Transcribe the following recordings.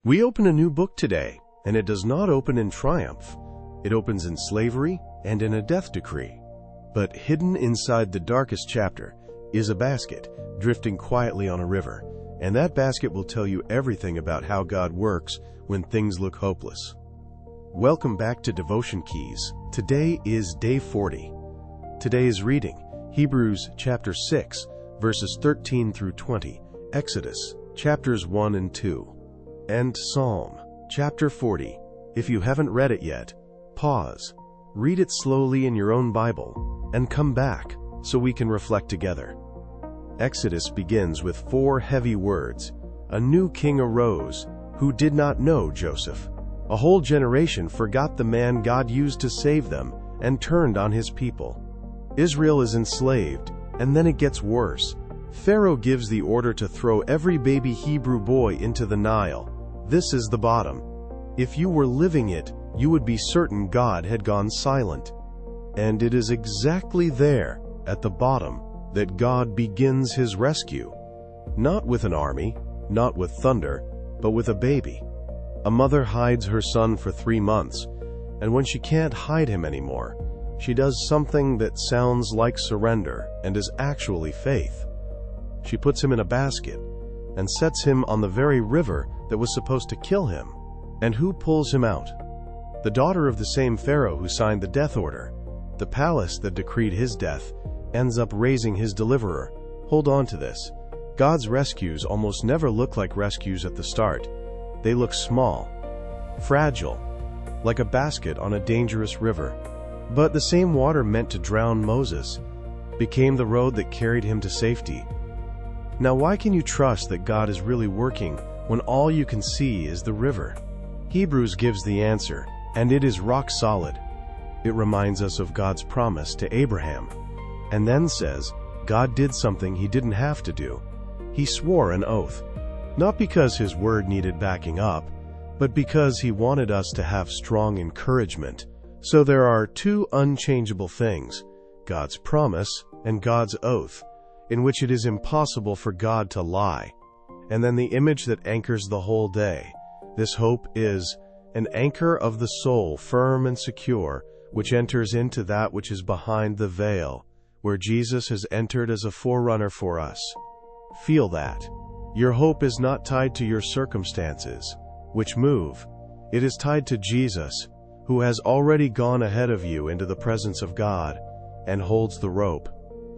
We open a new book today, and it does not open in triumph. It opens in slavery and in a death decree. But hidden inside the darkest chapter is a basket drifting quietly on a river, and that basket will tell you everything about how God works when things look hopeless. Welcome back to Devotion Keys. Today is day 40. Today's reading, Hebrews chapter 6, verses 13 through 20, Exodus chapters 1 and 2, and Psalm chapter 40. If you haven't read it yet, pause, read it slowly in your own Bible, and come back so we can reflect together. Exodus begins with 4 heavy words. A new king arose who did not know Joseph. A whole generation forgot the man God used to save them and turned on his people. Israel is enslaved, and then it gets worse. Pharaoh gives the order to throw every baby Hebrew boy into the Nile. This is the bottom. If you were living it, you would be certain God had gone silent. And it is exactly there, at the bottom, that God begins his rescue. Not with an army, not with thunder, but with a baby. A mother hides her son for 3 months, and when she can't hide him anymore, she does something that sounds like surrender and is actually faith. She puts him in a basket and sets him on the very river that was supposed to kill him. And who pulls him out? The daughter of the same Pharaoh who signed the death order. The palace that decreed his death ends up raising his deliverer. Hold on to this. God's rescues almost never look like rescues at the start. They look small, fragile, like a basket on a dangerous river. But the same water meant to drown Moses became the road that carried him to safety. Now, why can you trust that God is really working when all you can see is the river? Hebrews gives the answer, and it is rock solid. It reminds us of God's promise to Abraham, and then says God did something he didn't have to do. He swore an oath, not because his word needed backing up, but because he wanted us to have strong encouragement. So there are 2 unchangeable things, God's promise and God's oath, in which it is impossible for God to lie. And then the image that anchors the whole day. This hope is an anchor of the soul, firm and secure, which enters into that which is behind the veil, where Jesus has entered as a forerunner for us. Feel that. Your hope is not tied to your circumstances, which move. It is tied to Jesus, who has already gone ahead of you into the presence of God and holds the rope.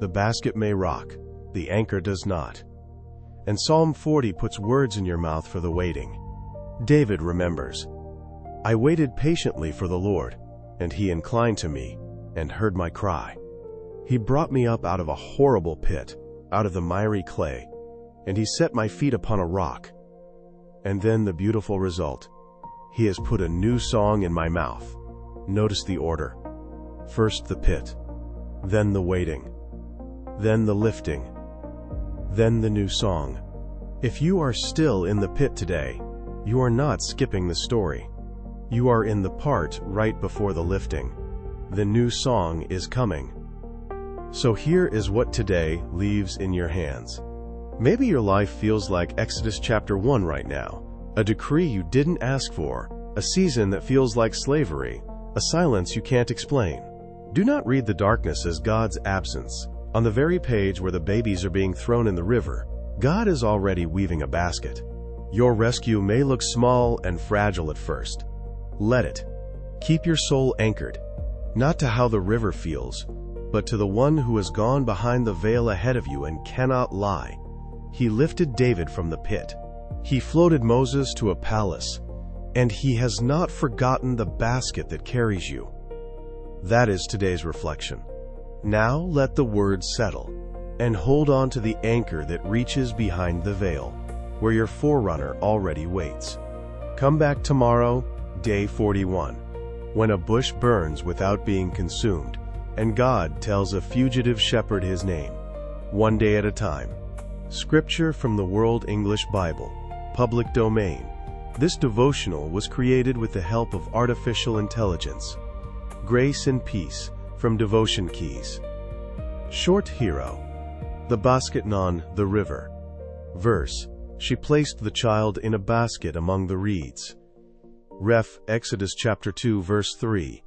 The basket may rock, the anchor does not. And Psalm 40 puts words in your mouth for the waiting. David remembers, I waited patiently for the Lord, and he inclined to me and heard my cry. He brought me up out of a horrible pit, out of the miry clay, and he set my feet upon a rock. And then the beautiful result. He has put a new song in my mouth. Notice the order. First the pit, then the waiting, then the lifting, then the new song. If you are still in the pit today, you are not skipping the story. You are in the part right before the lifting. The new song is coming. So here is what today leaves in your hands. Maybe your life feels like Exodus chapter 1 right now, a decree you didn't ask for, a season that feels like slavery, a silence you can't explain. Do not read the darkness as God's absence. On the very page where the babies are being thrown in the river, God is already weaving a basket. Your rescue may look small and fragile at first. Let it. Keep your soul anchored, not to how the river feels, but to the one who has gone behind the veil ahead of you and cannot lie. He lifted David from the pit. He floated Moses to a palace, and he has not forgotten the basket that carries you. That is today's reflection. Now let the word settle, and hold on to the anchor that reaches behind the veil, where your forerunner already waits. Come back tomorrow, day 41, when a bush burns without being consumed, and God tells a fugitive shepherd his name, one day at a time. Scripture from the World English Bible, public domain. This devotional was created with the help of artificial intelligence. Grace and peace from Devotion Keys. Short hero. The basket on the river. Verse. She placed the child in a basket among the reeds. Ref Exodus chapter 2 verse 3.